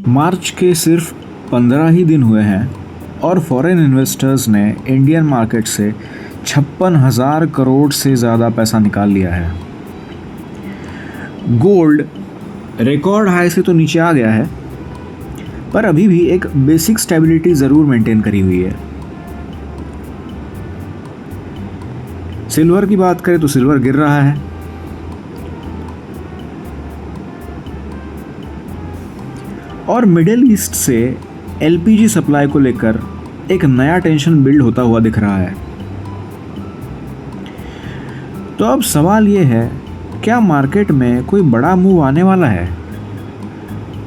मार्च के सिर्फ 15 ही दिन हुए हैं और फॉरेन इन्वेस्टर्स ने इंडियन मार्केट से 56,000 करोड़ से ज़्यादा पैसा निकाल लिया है। गोल्ड रिकॉर्ड हाई से तो नीचे आ गया है, पर अभी भी एक बेसिक स्टेबिलिटी ज़रूर मेंटेन करी हुई है। सिल्वर की बात करें तो सिल्वर गिर रहा है। और मिडिल ईस्ट से एलपीजी सप्लाई को लेकर एक नया टेंशन बिल्ड होता हुआ दिख रहा है। तो अब सवाल ये है, क्या मार्केट में कोई बड़ा मूव आने वाला है?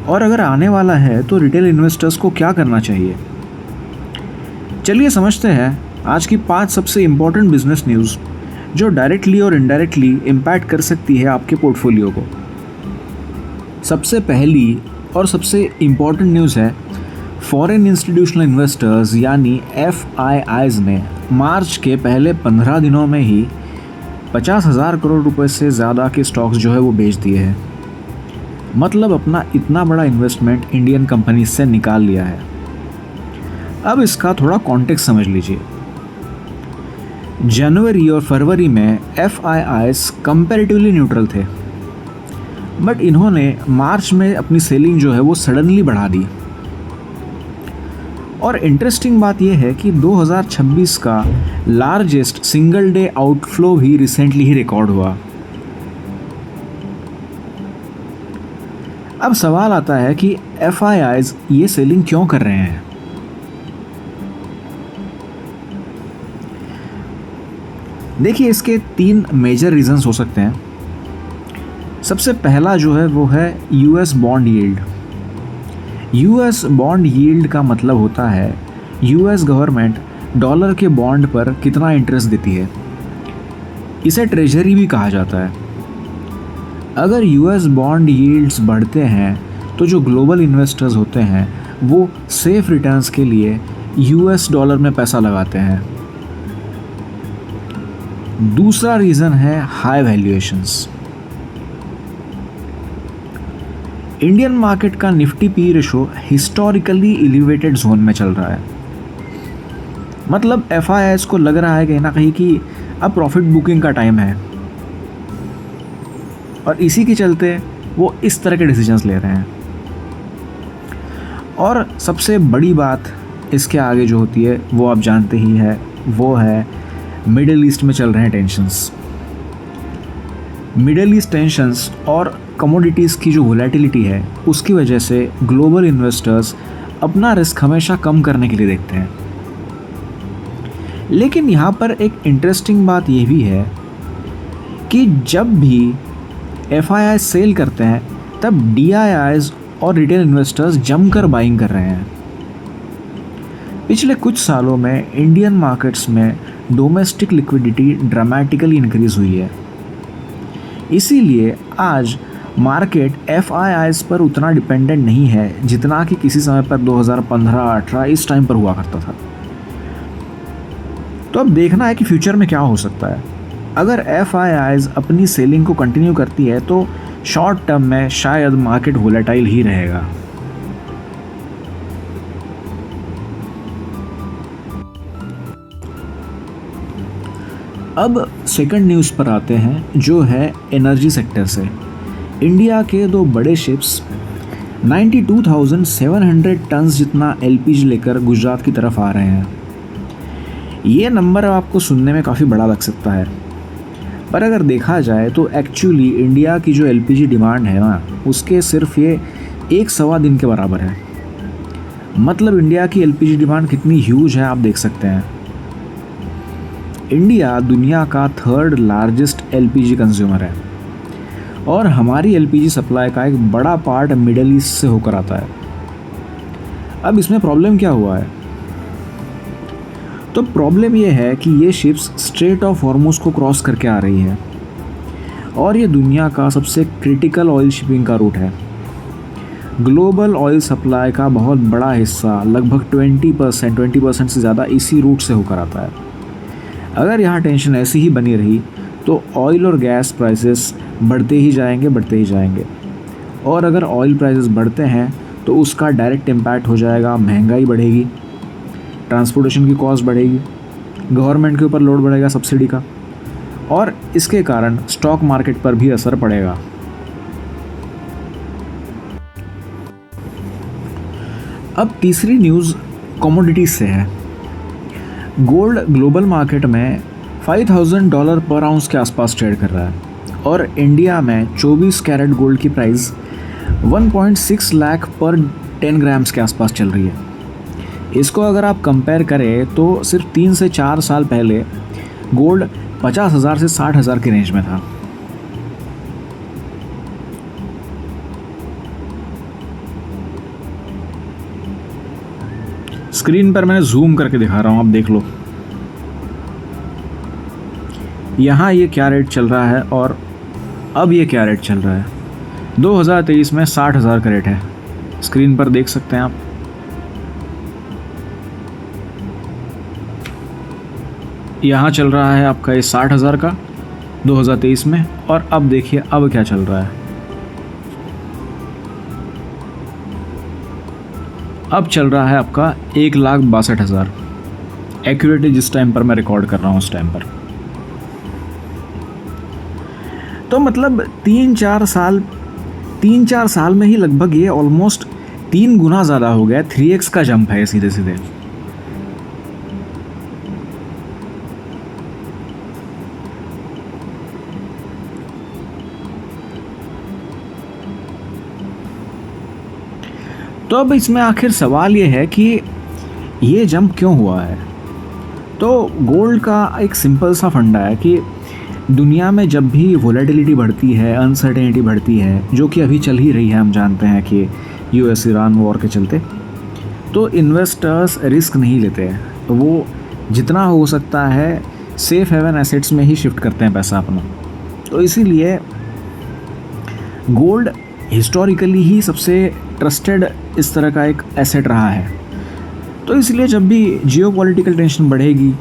और अगर आने वाला है तो रिटेल इन्वेस्टर्स को क्या करना चाहिए? चलिए समझते हैं आज की 5 सबसे इम्पोर्टेंट बिजनेस न्यूज़ जो डायरेक्टली और इनडायरेक्टली इम्पैक्ट कर सकती है आपके पोर्टफोलियो को। सबसे पहली और सबसे इम्पॉर्टेंट न्यूज़ है, फॉरेन इंस्टीट्यूशनल इन्वेस्टर्स यानी FIIs ने मार्च के पहले 15 दिनों में ही 50,000 करोड़ रुपए से ज़्यादा के स्टॉक्स जो है वो बेच दिए हैं। मतलब अपना इतना बड़ा इन्वेस्टमेंट इंडियन कंपनी से निकाल लिया है। अब इसका थोड़ा कॉन्टेक्स्ट समझ लीजिए। जनवरी और फरवरी में FIIs कंपैरेटिवली न्यूट्रल थे, बट इन्होंने मार्च में अपनी सेलिंग जो है वो सडनली बढ़ा दी। और इंटरेस्टिंग बात यह है कि 2026 का लार्जेस्ट सिंगल डे आउटफ्लो भी रिसेंटली ही रिकॉर्ड हुआ। अब सवाल आता है कि FIIs ये सेलिंग क्यों कर रहे हैं? देखिए, इसके 3 मेजर रीजंस हो सकते हैं। सबसे पहला जो है वो है US bond yield. US bond yield का मतलब होता है US गवर्नमेंट डॉलर के बॉन्ड पर कितना इंटरेस्ट देती है। इसे ट्रेजरी भी कहा जाता है। अगर US बॉन्ड यील्ड्स बढ़ते हैं तो जो ग्लोबल इन्वेस्टर्स होते हैं वो सेफ रिटर्न्स के लिए US डॉलर में पैसा लगाते हैं। दूसरा रीज़न है हाई वैल्यूएशंस। इंडियन मार्केट का Nifty P ratio historically elevated zone में चल रहा है। मतलब FIIs को लग रहा है कहीं ना कहीं कि अब प्रॉफिट बुकिंग का टाइम है, और इसी के चलते वो इस तरह के डिसीजंस ले रहे हैं। और सबसे बड़ी बात इसके आगे जो होती है वो आप जानते ही है, वो है मिडिल ईस्ट में चल रहे हैं टेंशंस। मिडिल ईस्ट टेंशंस और कमोडिटीज़ की जो वोलेटिलिटी है उसकी वजह से ग्लोबल इन्वेस्टर्स अपना रिस्क हमेशा कम करने के लिए देखते हैं। लेकिन यहाँ पर एक इंटरेस्टिंग बात यह भी है कि जब भी FIIs सेल करते हैं तब DIIs और रिटेल इन्वेस्टर्स जमकर बाइंग कर रहे हैं। पिछले कुछ सालों में इंडियन मार्केट्स में डोमेस्टिक लिक्विडिटी ड्रामेटिकली इंक्रीज हुई है। इसीलिए आज मार्केट FIIs पर उतना डिपेंडेंट नहीं है जितना कि किसी समय पर 2015-18 इस टाइम पर हुआ करता था। तो अब देखना है कि फ्यूचर में क्या हो सकता है। अगर FIIs अपनी सेलिंग को कंटिन्यू करती है तो शॉर्ट टर्म में शायद मार्केट वोलेटाइल ही रहेगा। अब सेकंड न्यूज़ पर आते हैं जो है एनर्जी सेक्टर से। इंडिया के 2 बड़े शिप्स 92,700 टन्स जितना LPG लेकर गुजरात की तरफ आ रहे हैं। ये नंबर आपको सुनने में काफ़ी बड़ा लग सकता है, पर अगर देखा जाए तो एक्चुअली इंडिया की जो LPG डिमांड है ना, उसके सिर्फ ये 1-1.25 दिन के बराबर है। मतलब इंडिया की LPG डिमांड कितनी ह्यूज है आप देख सकते हैं। इंडिया दुनिया का 3rd लार्जेस्ट LPG कंज्यूमर है और हमारी LPG सप्लाई का एक बड़ा पार्ट मिडिल ईस्ट से होकर आता है। अब इसमें प्रॉब्लम क्या हुआ है? तो प्रॉब्लम ये है कि ये शिप्स स्ट्रेट ऑफ हॉर्मुज को क्रॉस करके आ रही है और ये दुनिया का सबसे क्रिटिकल ऑयल शिपिंग का रूट है। ग्लोबल ऑयल सप्लाई का बहुत बड़ा हिस्सा लगभग 20% से ज़्यादा इसी रूट से होकर आता है। अगर यहाँ टेंशन ऐसी ही बनी रही तो ऑयल और गैस प्राइसेस बढ़ते ही जाएंगे। और अगर ऑयल प्राइसेस बढ़ते हैं तो उसका डायरेक्ट इम्पैक्ट हो जाएगा, महंगाई बढ़ेगी, ट्रांसपोर्टेशन की कॉस्ट बढ़ेगी, गवर्नमेंट के ऊपर लोड बढ़ेगा सब्सिडी का, और इसके कारण स्टॉक मार्केट पर भी असर पड़ेगा। अब तीसरी न्यूज़ कमोडिटीज़ से है। गोल्ड ग्लोबल मार्केट में $5,000 पर आउंस के आसपास ट्रेड कर रहा है और इंडिया में 24 कैरेट गोल्ड की प्राइस 1.6 लाख पर 10 ग्राम्स के आसपास चल रही है। इसको अगर आप कंपेयर करें तो सिर्फ 3 से 4 साल पहले गोल्ड 50,000 से 60,000 के रेंज में था। स्क्रीन पर मैंने जूम करके दिखा रहा हूँ, आप देख लो। यहाँ ये क्या रेट चल रहा है और अब ये क्या रेट चल रहा है। 2023 में 60,000 का रेट है, स्क्रीन पर देख सकते हैं आप। यहाँ चल रहा है आपका ये 60,000 का 2023 में, और अब देखिए अब क्या चल रहा है। अब चल रहा है आपका 1,62,000 एक्यूरेटली जिस टाइम पर मैं रिकॉर्ड कर रहा हूँ उस टाइम पर। तो मतलब 3-4 साल में ही लगभग ये ऑलमोस्ट 3 गुना ज़्यादा हो गया। 3x का जंप है सीधे सीधे। तो अब इसमें आखिर सवाल ये है कि ये जंप क्यों हुआ है। तो गोल्ड का एक सिंपल सा फंडा है कि दुनिया में जब भी वोलेटिलिटी बढ़ती है, अनसर्टेनिटी बढ़ती है, जो कि अभी चल ही रही है, हम जानते हैं कि US ईरान वॉर के चलते, तो इन्वेस्टर्स रिस्क नहीं लेते हैं। तो वो जितना हो सकता है सेफ हेवन एसेट्स में ही शिफ्ट करते हैं पैसा अपना। तो इसीलिए गोल्ड हिस्टोरिकली ही सबसे ट्रस्टेड इस तरह का एक एसेट रहा है। तो इसलिए जब भी जियोपॉलिटिकल टेंशन बढ़ेगी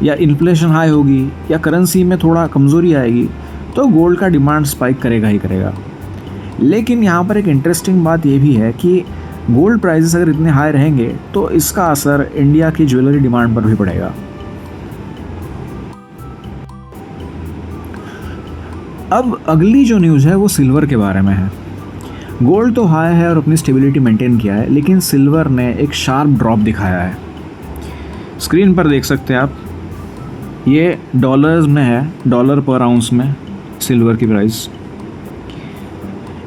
या इन्फ्लेशन हाई होगी या करेंसी में थोड़ा कमज़ोरी आएगी तो गोल्ड का डिमांड स्पाइक करेगा ही करेगा। लेकिन यहाँ पर एक इंटरेस्टिंग बात ये भी है कि गोल्ड प्राइसेस अगर इतने हाई रहेंगे तो इसका असर इंडिया की ज्वेलरी डिमांड पर भी पड़ेगा। अब अगली जो न्यूज़ है वो सिल्वर के बारे में है। गोल्ड तो हाई है और अपनी स्टेबिलिटी मेंटेन किया है, लेकिन सिल्वर ने एक शार्प ड्रॉप दिखाया है। स्क्रीन पर देख सकते हैं आप, ये डॉलर्स में है, $1 पर आउंस में सिल्वर की प्राइस।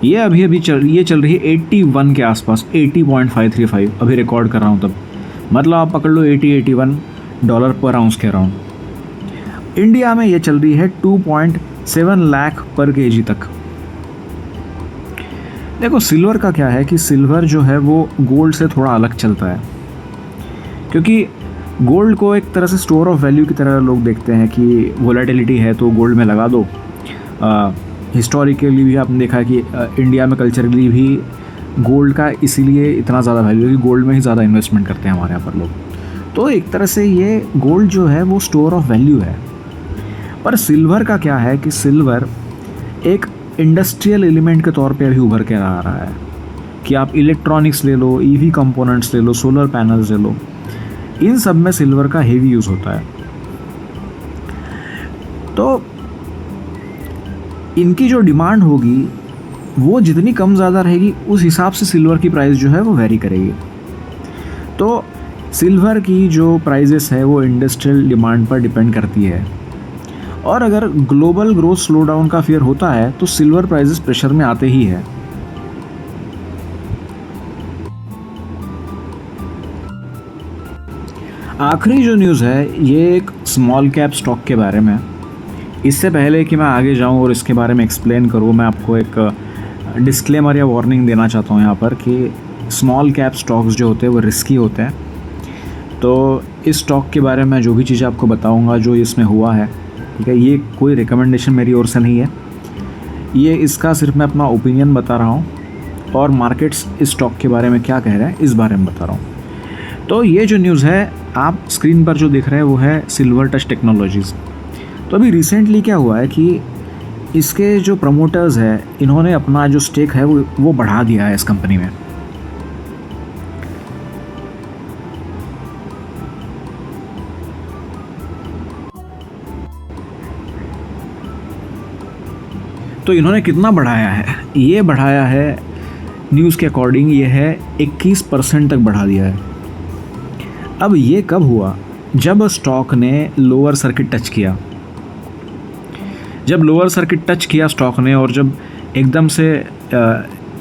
ये अभी चल रही है 81 के आसपास, 80.535 अभी रिकॉर्ड कर रहा हूँ तब। मतलब आप पकड़ लो $80-81 पर आउंस के अराउंड। इंडिया में ये चल रही है 2.7 लाख पर केजी तक। देखो सिल्वर का क्या है कि सिल्वर जो है वो गोल्ड से थोड़ा अलग चलता है, क्योंकि गोल्ड को एक तरह से स्टोर ऑफ वैल्यू की तरह लोग देखते हैं कि वोलेटिलिटी है तो गोल्ड में लगा दो। हिस्टोरिकली भी आपने देखा है कि इंडिया में कल्चरली भी गोल्ड का इसीलिए इतना ज़्यादा वैल्यू है कि गोल्ड में ही ज़्यादा इन्वेस्टमेंट करते हैं हमारे यहाँ पर लोग। तो एक तरह से ये गोल्ड जो है वो स्टोर ऑफ वैल्यू है। पर सिल्वर का क्या है कि सिल्वर एक इंडस्ट्रियल एलिमेंट के तौर पे अभी उभर के आ रहा है कि आप इलेक्ट्रॉनिक्स ले लो, EV कंपोनेंट्स ले लो, सोलर पैनल्स ले लो, इन सब में सिल्वर का हेवी यूज़ होता है। तो इनकी जो डिमांड होगी वो जितनी कम ज़्यादा रहेगी उस हिसाब से सिल्वर की प्राइस जो है वो वेरी करेगी। तो सिल्वर की जो प्राइसेस है वो इंडस्ट्रियल डिमांड पर डिपेंड करती है, और अगर ग्लोबल ग्रोथ स्लो डाउन का फियर होता है तो सिल्वर प्राइसेस प्रेशर में आते ही है। आखिरी जो न्यूज़ है ये एक स्मॉल कैप स्टॉक के बारे में। इससे पहले कि मैं आगे जाऊं और इसके बारे में एक्सप्लेन करूं, मैं आपको एक डिस्क्लेमर या वार्निंग देना चाहता हूं यहाँ पर कि स्मॉल कैप स्टॉक्स जो होते हैं वो रिस्की होते हैं। तो इस स्टॉक के बारे में जो भी चीज़ें आपको बताऊंगा जो इसमें हुआ है, ठीक है, ये कोई रिकमेंडेशन मेरी ओर से नहीं है, ये इसका सिर्फ मैं अपना ओपिनियन बता रहा हूँ और मार्केट्स इस स्टॉक के बारे में क्या कह रहे हैं इस बारे में बता रहा हूँ। तो ये जो न्यूज़ है आप स्क्रीन पर जो दिख रहे हैं वो है सिल्वर टच टेक्नोलॉजीज़। तो अभी रिसेंटली क्या हुआ है कि इसके जो प्रमोटर्स हैं इन्होंने अपना जो स्टेक है वो बढ़ा दिया है इस कंपनी में। तो इन्होंने कितना बढ़ाया है? ये बढ़ाया है, न्यूज़ के अकॉर्डिंग ये है 21% तक बढ़ा दिया है। अब ये कब हुआ? जब स्टॉक ने लोअर सर्किट टच किया। जब लोअर सर्किट टच किया स्टॉक ने, और जब एकदम से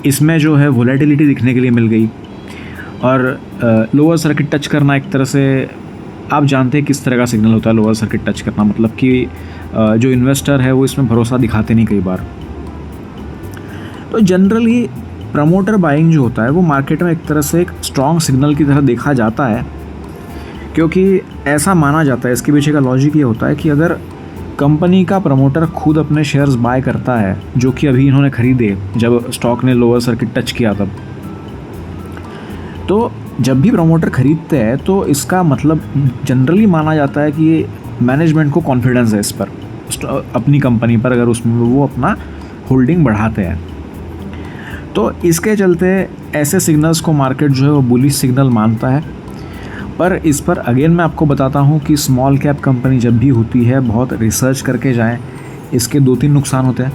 इसमें जो है वोलेटिलिटी दिखने के लिए मिल गई, और लोअर सर्किट टच करना एक तरह से आप जानते हैं किस तरह का सिग्नल होता है। लोअर सर्किट टच करना मतलब कि जो इन्वेस्टर है वो इसमें भरोसा दिखाते नहीं कई बार। तो जनरली प्रमोटर बाइंग जो होता है वो मार्केट में एक तरह से एक स्ट्रॉन्ग सिग्नल की तरह देखा जाता है, क्योंकि ऐसा माना जाता है, इसके पीछे का लॉजिक ये होता है कि अगर कंपनी का प्रमोटर खुद अपने शेयर्स बाय करता है, जो कि अभी इन्होंने खरीदे जब स्टॉक ने लोअर सर्किट टच किया तब, तो जब भी प्रमोटर खरीदते हैं तो इसका मतलब जनरली माना जाता है कि मैनेजमेंट को कॉन्फिडेंस है इस पर, अपनी कंपनी पर, अगर उसमें वो अपना होल्डिंग बढ़ाते हैं। तो इसके चलते ऐसे सिग्नल्स को मार्केट जो है वो बुलिश सिग्नल मानता है। पर इस पर अगेन मैं आपको बताता हूँ कि स्मॉल कैप कंपनी जब भी होती है बहुत रिसर्च करके जाएं। इसके 2-3 नुकसान होते हैं।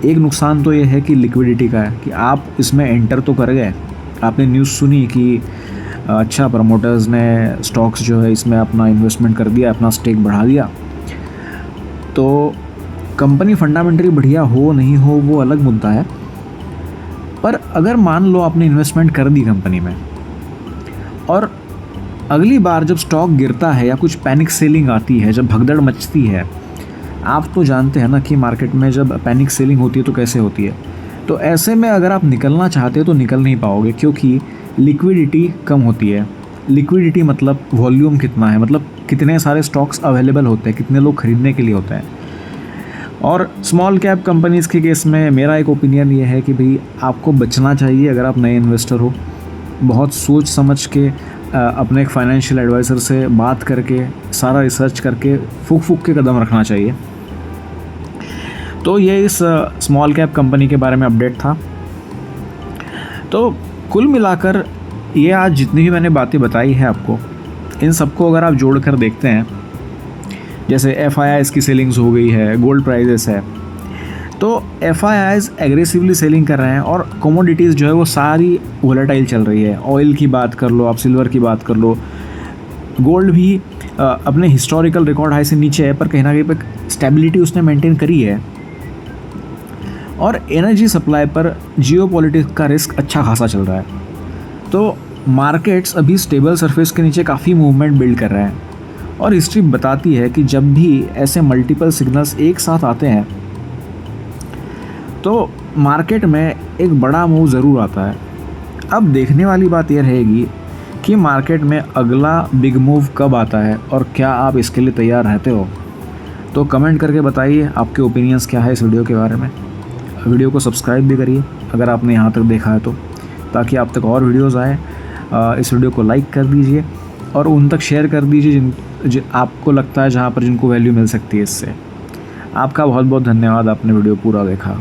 एक नुकसान तो ये है कि लिक्विडिटी का है, कि आप इसमें एंटर तो कर गए, आपने न्यूज़ सुनी कि अच्छा प्रमोटर्स ने स्टॉक्स जो है इसमें अपना इन्वेस्टमेंट कर दिया, अपना स्टेक बढ़ा दिया, तो कंपनी फंडामेंटली बढ़िया हो नहीं हो वो अलग मुद्दा है। पर अगर मान लो आपने इन्वेस्टमेंट कर दी कंपनी में, और अगली बार जब स्टॉक गिरता है या कुछ पैनिक सेलिंग आती है, जब भगदड़ मचती है, आप तो जानते हैं ना कि मार्केट में जब पैनिक सेलिंग होती है तो कैसे होती है। तो ऐसे में अगर आप निकलना चाहते हो तो निकल नहीं पाओगे, क्योंकि लिक्विडिटी कम होती है। लिक्विडिटी मतलब वॉल्यूम कितना है, मतलब कितने सारे स्टॉक्स अवेलेबल होते हैं, कितने लोग खरीदने के लिए होते हैं। और स्मॉल कैप कंपनीज़ के केस में मेरा एक ओपिनियन ये है कि भाई आपको बचना चाहिए। अगर आप नए इन्वेस्टर हो, बहुत सोच समझ के अपने एक फाइनेंशियल एडवाइज़र से बात करके, सारा रिसर्च करके फूक के कदम रखना चाहिए। तो ये इस स्मॉल कैप कंपनी के बारे में अपडेट था। तो कुल मिलाकर ये आज जितनी भी मैंने बातें बताई हैं आपको, इन सबको अगर आप जोड़ कर देखते हैं, जैसे FIIs की सेलिंग्स हो गई है, गोल्ड प्राइजेस है, तो FIIs एग्रेसिवली सेलिंग कर रहे हैं, और कमोडिटीज़ जो है वो सारी वोलेटाइल चल रही है। ऑयल की बात कर लो, आप सिल्वर की बात कर लो, गोल्ड भी अपने हिस्टोरिकल रिकॉर्ड हाई से नीचे है, पर कहीं ना कहीं पर स्टेबिलिटी उसने मेंटेन करी है। और एनर्जी सप्लाई पर जियोपॉलिटिक्स का रिस्क अच्छा खासा चल रहा है। तो मार्केट्स अभी स्टेबल सरफेस के नीचे काफ़ी मूवमेंट बिल्ड कर रहे हैं, और हिस्ट्री बताती है कि जब भी ऐसे मल्टीपल सिग्नल्स एक साथ आते हैं तो मार्केट में एक बड़ा मूव ज़रूर आता है। अब देखने वाली बात यह रहेगी कि मार्केट में अगला बिग मूव कब आता है, और क्या आप इसके लिए तैयार रहते हो। तो कमेंट करके बताइए आपके ओपिनियंस क्या है इस वीडियो के बारे में। वीडियो को सब्सक्राइब भी करिए अगर आपने यहाँ तक देखा है तो, ताकि आप तक और वीडियोज़ आए। इस वीडियो को लाइक कर दीजिए और उन तक शेयर कर दीजिए जिन आपको लगता है, जहाँ पर जिनको वैल्यू मिल सकती है इससे। आपका बहुत बहुत धन्यवाद, आपने वीडियो पूरा देखा।